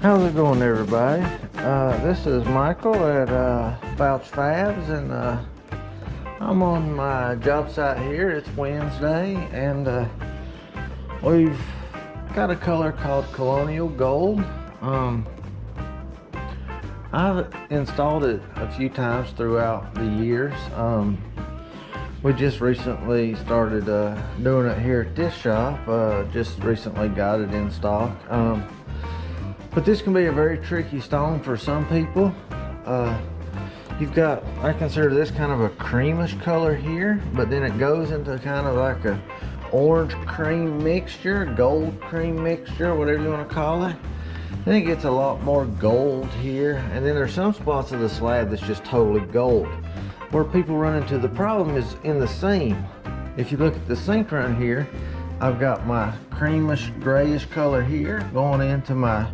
How's it going, everybody? This is Michael at FOUCH FABS, and I'm on my job site here. It's Wednesday, and we've got a color called Colonial Gold. I've installed it a few times throughout the years. We just recently started doing it here at this shop. Just recently got it in stock. But this can be a very tricky stone for some people. You've got, I consider this kind of a creamish color here, but then it goes into kind of like a orange cream mixture, gold cream mixture, whatever you want to call it. Then it gets a lot more gold here, and then there's some spots of the slab that's just totally gold. Where people run into the problem is in the seam. If you look at the sink run here, I've got my creamish grayish color here going into my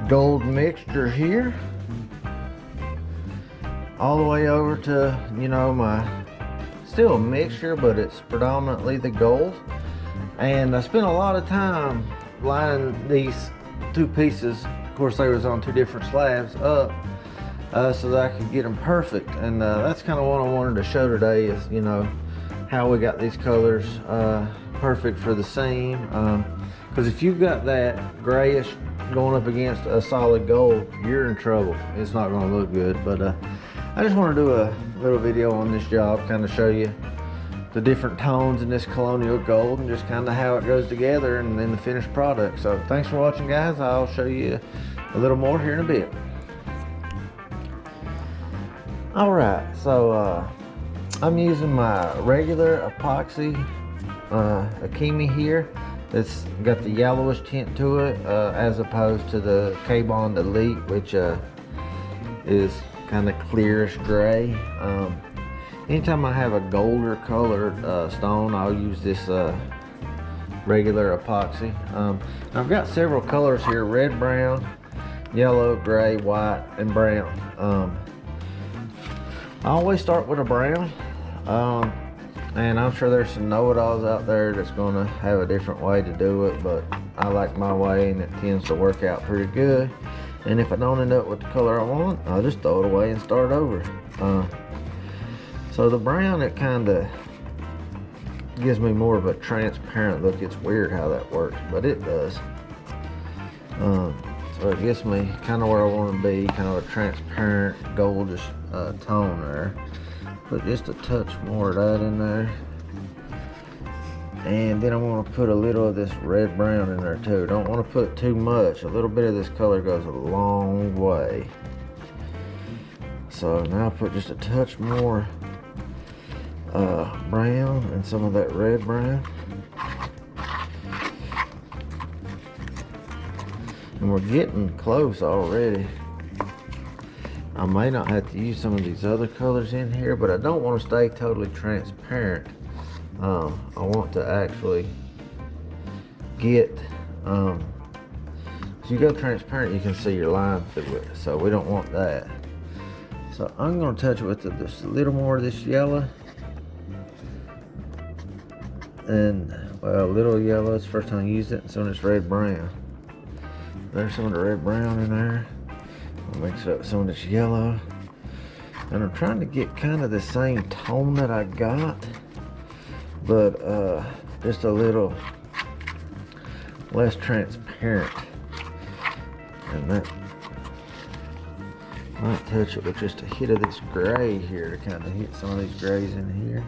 gold mixture here, all the way over to, you know, my still a mixture, but it's predominantly the gold. And I spent a lot of time lining these two pieces, of course they was on two different slabs, up so that I could get them perfect. And that's kind of what I wanted to show today, is, you know, how we got these colors perfect for the seam. Because if you've got that grayish going up against a solid gold, you're in trouble. It's not going to look good. But I just want to do a little video on this job, kind of show you the different tones in this Colonial Gold and just kind of how it goes together and then the finished product. So thanks for watching, guys. I'll show you a little more here in a bit. Alright, so I'm using my regular epoxy Akimi here. It's got the yellowish tint to it, as opposed to the K-Bond Elite, which is kind of clearish gray. Anytime I have a golder colored stone, I'll use this regular epoxy. I've got several colors here: red, brown, yellow, gray, white, and brown. I always start with a brown. And I'm sure there's some know-it-alls out there that's going to have a different way to do it, but I like my way, and it tends to work out pretty good. And if I don't end up with the color I want, I'll just throw it away and start over. So the brown, it kind of gives me more of a transparent look. It's weird how that works, but it does. So it gets me kind of where I want to be, kind of a transparent goldish tone there. Put just a touch more of that in there, and then I want to put a little of this red brown in there too. Don't want to put too much. A little bit of this color goes a long way. So now I put just a touch more brown and some of that red brown, and we're getting close already. I may not have to use some of these other colors in here, but I don't want to stay totally transparent. I want to actually get, so you go transparent, you can see your line through it. So we don't want that. So I'm going to touch it with just a little more of this yellow. And, well, a little yellow, it's the first time I used it, and some of this red brown. There's some of the red brown in there. I'll mix it up with some of this yellow, and I'm trying to get kind of the same tone that I got, but just a little less transparent. And that might touch it with just a hit of this gray here to kind of hit some of these grays in here.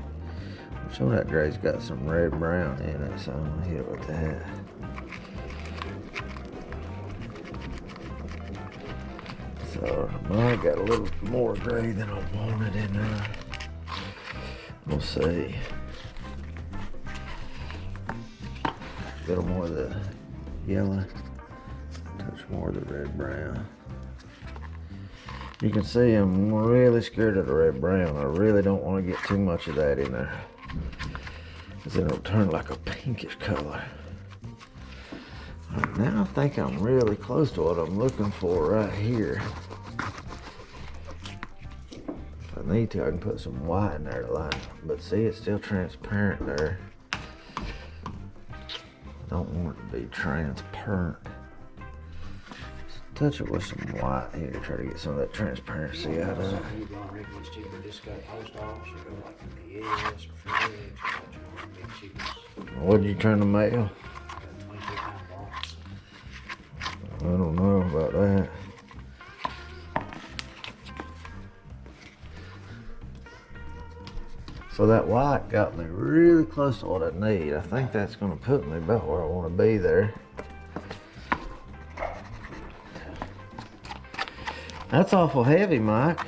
Some of that gray's got some red brown in it, so I'm gonna hit it with that. So I got a little more gray than I wanted in there. We'll see. A little more of the yellow, touch more of the red brown. You can see I'm really scared of the red brown. I really don't want to get too much of that in there, because then it'll turn like a pinkish color. Right, now I think I'm really close to what I'm looking for right here. If I need to, I can put some white in there to line it. But see, it's still transparent there. Don't want it to be transparent. touch it with some white here to try to get some of that transparency out of it. What did you turn the mail? I don't know about that. So that white got me really close to what I need. I think that's going to put me about where I want to be there. That's awful heavy, Mike.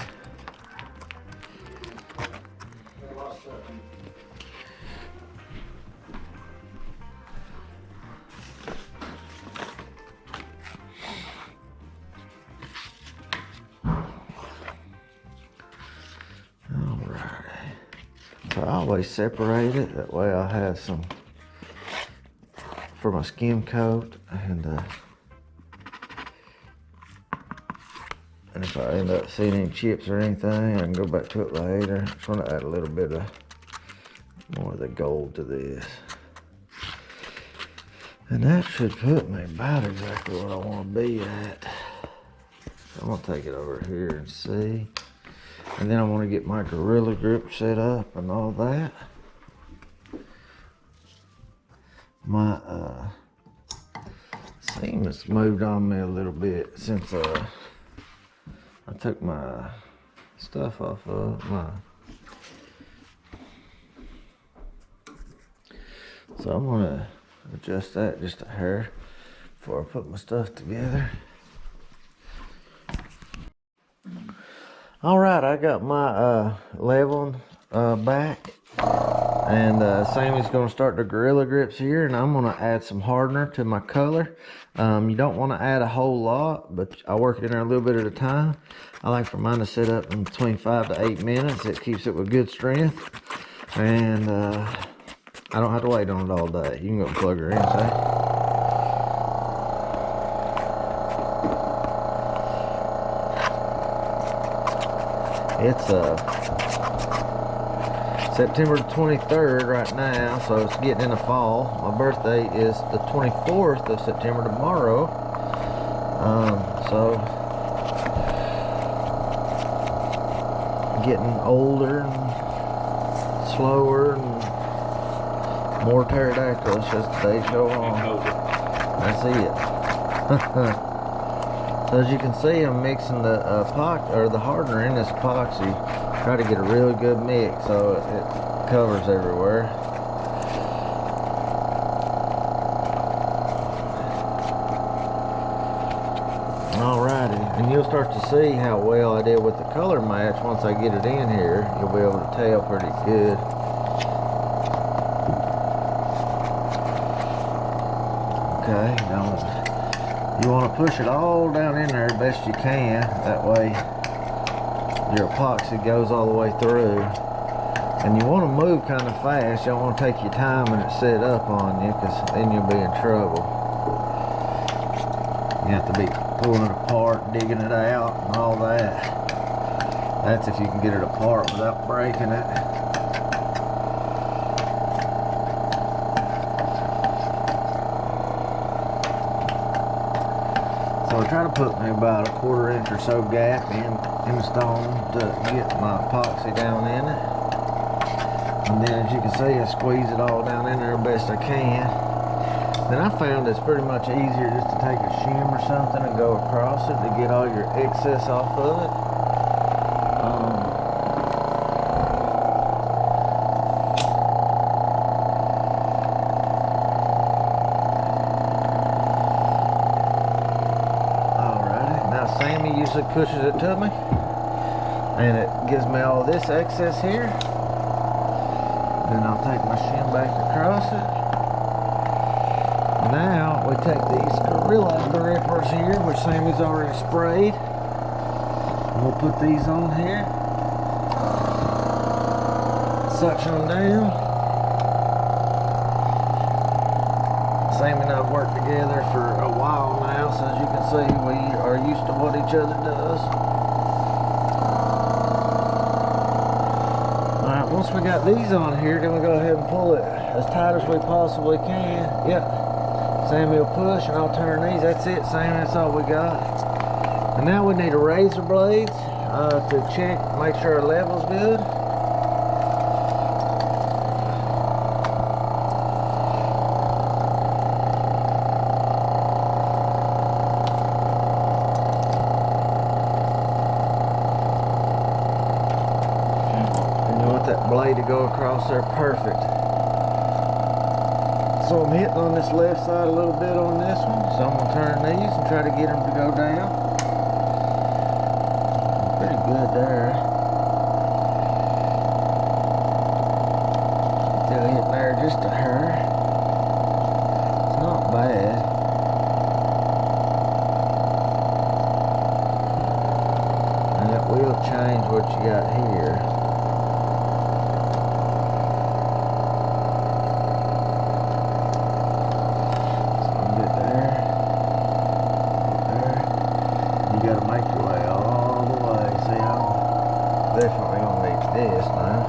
So I always separate it, that way I'll have some for my skim coat, and if I end up seeing any chips or anything, I can go back to it later. I'm trying to add a little bit of more of the gold to this. And that should put me about exactly where I want to be at. I'm gonna take it over here and see. And then I want to get my Gorilla Grip set up and all that. My seam has moved on me a little bit since I took my stuff off of my. So I'm gonna adjust that just a hair before I put my stuff together. All right, I got my leveling back, and Sammy's gonna start the Gorilla Grips here, and I'm gonna add some hardener to my color. You don't want to add a whole lot, but I work it in there a little bit at a time. I like for mine to sit up in between 5 to 8 minutes. It keeps it with good strength, and I don't have to wait on it all day. You can go plug her in, say. It's September 23rd right now, so it's getting in the fall. My birthday is the 24th of September tomorrow. So getting older and slower and more pterodactyls as the days go on. That's it. So as you can see, I'm mixing the epoxy, or the hardener in this epoxy. Try to get a really good mix so it covers everywhere. Alrighty, and you'll start to see how well I did with the color match once I get it in here. You'll be able to tell pretty good. Okay, now you want to push it all down in there as best you can. That way your epoxy goes all the way through. And you want to move kind of fast. You don't want to take your time when it's set up on you, because then you'll be in trouble. You have to be pulling it apart, digging it out, and all that. That's if you can get it apart without breaking it. So I try to put me about a 1/4 inch or so gap in the stone to get my epoxy down in it. And then as you can see, I squeeze it all down in there best I can. Then I found it's pretty much easier just to take a shim or something and go across it to get all your excess off of it. Sammy usually pushes it to me, and it gives me all this excess here. Then I'll take my shim back across it. Now we take these Gorilla Grippers here, which Sammy's already sprayed. We'll put these on here, suction them down. Sammy and I've worked together for a while now, so as you can see, we are used to what each other does. Alright, once we got these on here, then we go ahead and pull it as tight as we possibly can. Yep. Sammy will push and I'll turn these. That's it, Sammy, that's all we got. And now we need a razor blade to check, make sure our level's good. And you want that blade to go across there perfect. So I'm hitting on this left side a little bit on this one. So I'm gonna turn these and try to get them to go down. Pretty good there. Until I hit there just a hair. It's not bad. And it will change what you got here. So I'm good there. There. You gotta make your way all the way. See, I'm definitely gonna need this now.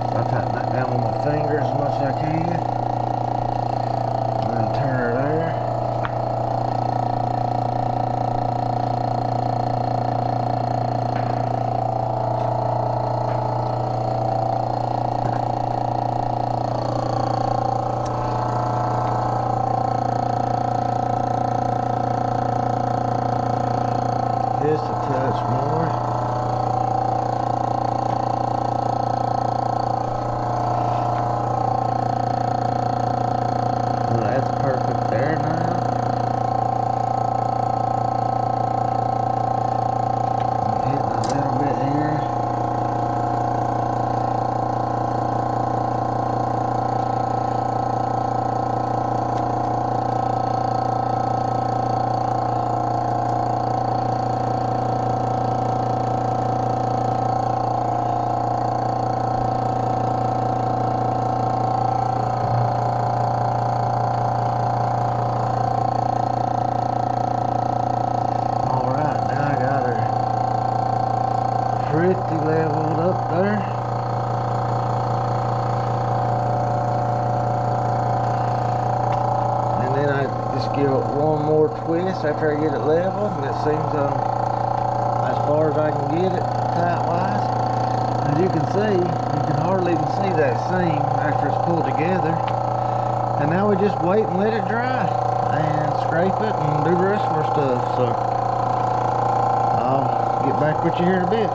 So I tighten that down with my fingers as much as I can. And then turn her there. Just a touch more. Well, that's perfect there now. I'm hitting a little bit here. Alright, now I got her pretty leveled up there. And then I just give it one more twist after I get it leveled, and it seems as far as I can get it tight wise. As you can see, you can hardly even see that seam after it's pulled together. And now we just wait and let it dry and scrape it and do the rest of our stuff. So I'll get back with you here in a bit.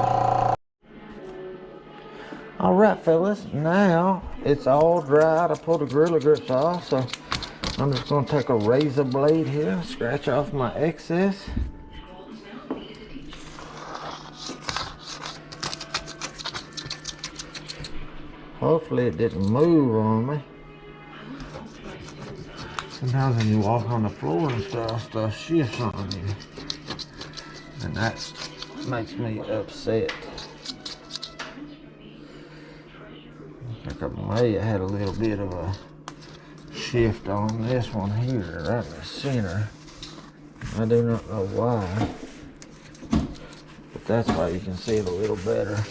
Alright fellas, now it's all dried. I pulled the Gorilla Grips off, so I'm just going to take a razor blade here, scratch off my excess. Hopefully it didn't move on me. Sometimes when you walk on the floor and stuff shifts on you. And that makes me upset. I think I may have had a little bit of a shift on this one here, right in the center. I do not know why. But that's why you can see it a little better.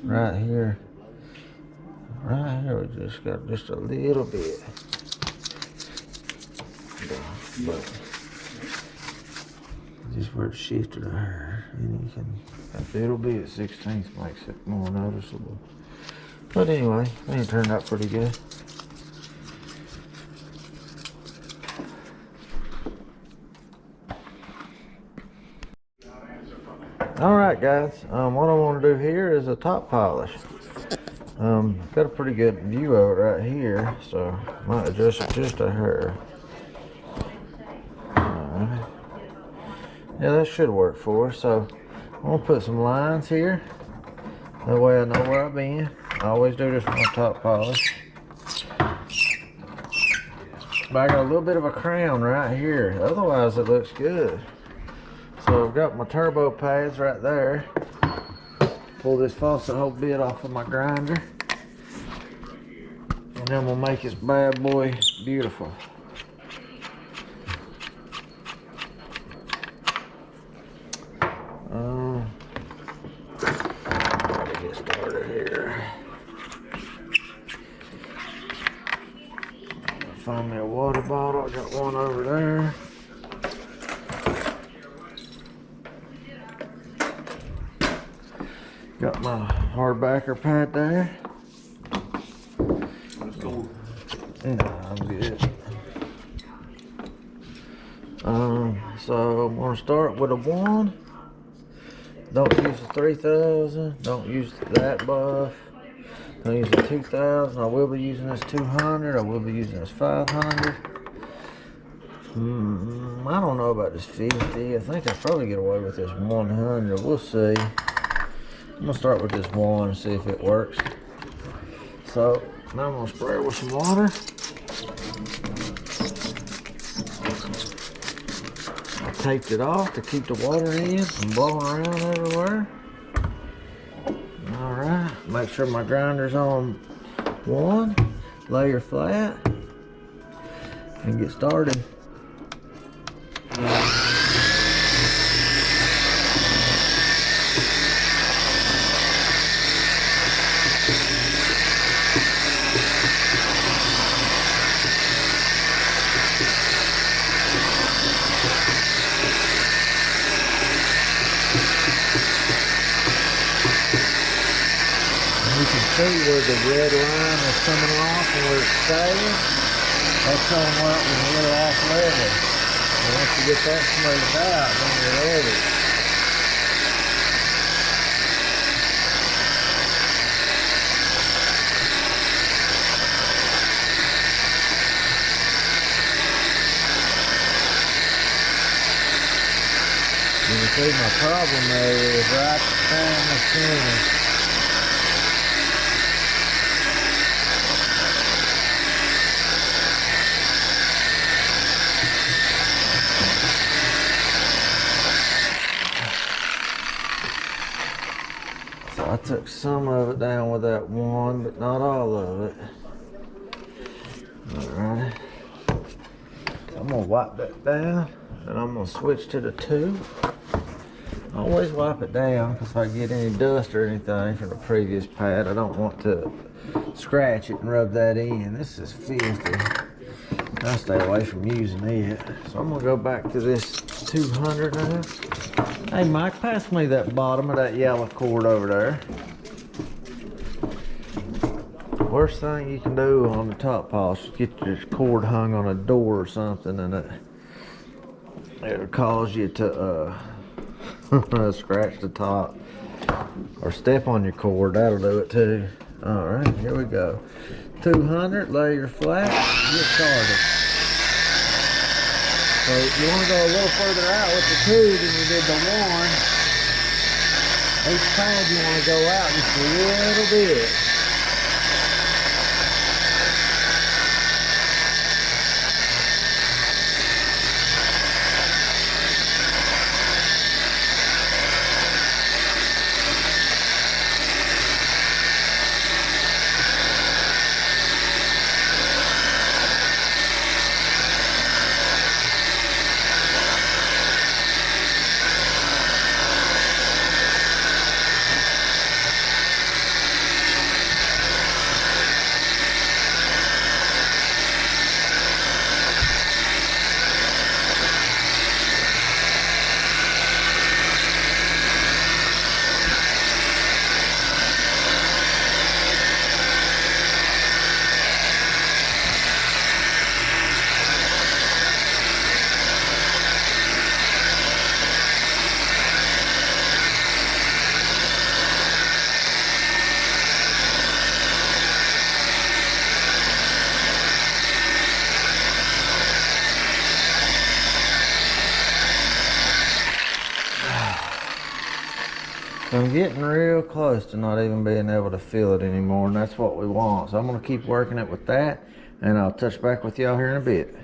Right here. Right here we just got just a little bit. But just where it shifted her, and you can, a little bit, 16th makes it more noticeable. But anyway, I think it turned out pretty good. Alright guys, what I want to do here is a top polish. Got a pretty good view of it right here, so I might adjust it just a hair. Yeah, that should work for us. So I'm gonna put some lines here. That way I know where I've been. I always do this with my top polish. But I got a little bit of a crown right here. Otherwise it looks good. So I've got my turbo pads right there. Pull this faucet hole bit off of my grinder. And then we'll make this bad boy beautiful. Get started here. Find me a water bottle. I got one over there. Got my hard backer pad there. It's cold. No, I'm good. So I'm gonna start with a 1. Don't use the 3000. Don't use that buff. Don't use the 2000. I will be using this 200. I will be using this 500. I don't know about this 50. I think I'll probably get away with this 100. We'll see. I'm gonna start with this 1 and see if it works. So now I'm gonna spray it with some water. I taped it off to keep the water in from blowing around everywhere. All right, make sure my grinder's on 1. Lay her flat and get started. You can see where the red line is coming off and where it's staying. That's showing where it was a little off level. And once you get that smoothed out, then you're ready. You can see my problem there is right down the center. So I took some of it down with that 1, but not all of it. Alright. So I'm gonna wipe that down, and I'm gonna switch to the 2. Always wipe it down, because if I get any dust or anything from the previous pad, I don't want to scratch it and rub that in. This is filthy. I stay away from using it. So I'm gonna go back to this 200 now. Hey Mike, pass me that bottom of that yellow cord over there. Worst thing you can do on the top polish is get your cord hung on a door or something, and it'll cause you to scratch the top or step on your cord. That'll do it too. All right, here we go. 200, lay your flat, get started. So you want to go a little further out with the 2 than you did the 1. Each pad you want to go out just a little bit. I'm getting real close to not even being able to feel it anymore, and that's what we want. So I'm going to keep working it with that, and I'll touch back with y'all here in a bit.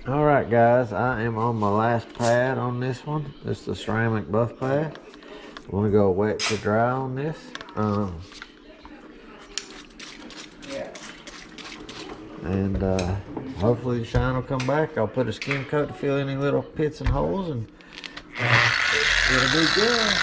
Alright guys, I am on my last pad on this one. This is the ceramic buff pad. I'm going to go wet to dry on this. And hopefully the shine will come back. I'll put a skim coat to fill any little pits and holes, and it'll be good.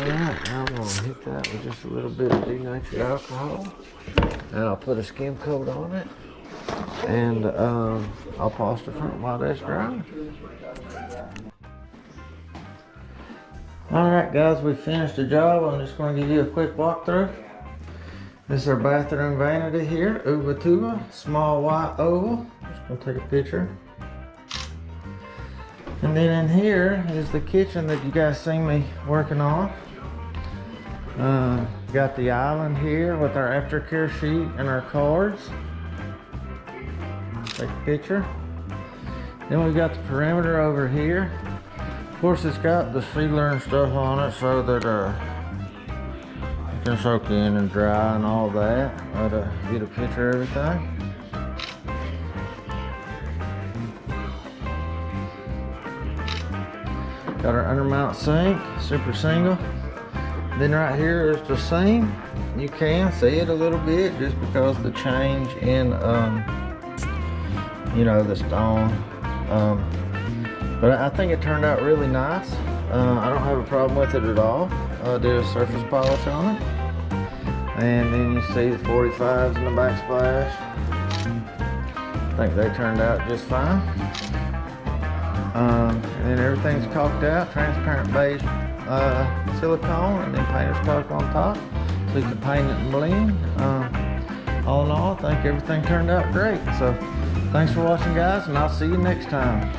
Alright, now I'm gonna hit that with just a little bit of denatured alcohol. And I'll put a skim coat on it. And I'll polish the front while that's drying. Alright guys, we finished the job. I'm just going to give you a quick walkthrough. This is our bathroom vanity here, Ubatuba, small white oval. Just going to take a picture. And then in here is the kitchen that you guys seen me working on. Got the island here with our aftercare sheet and our cards. Take a picture. Then we've got the perimeter over here. Of course, it's got the sealer and stuff on it so that it can soak in and dry and all that. But get a picture of everything. Got our undermount sink, super single. Then right here is the seam. You can see it a little bit just because the change in you know, the stone. But I think it turned out really nice. I don't have a problem with it at all. I did a surface polish on it. And then you see the 45s in the backsplash. I think they turned out just fine. And then everything's caulked out, transparent beige silicone, and then painter's coat on top. So you can paint it and blend. All in all, I think everything turned out great. So thanks for watching guys, and I'll see you next time.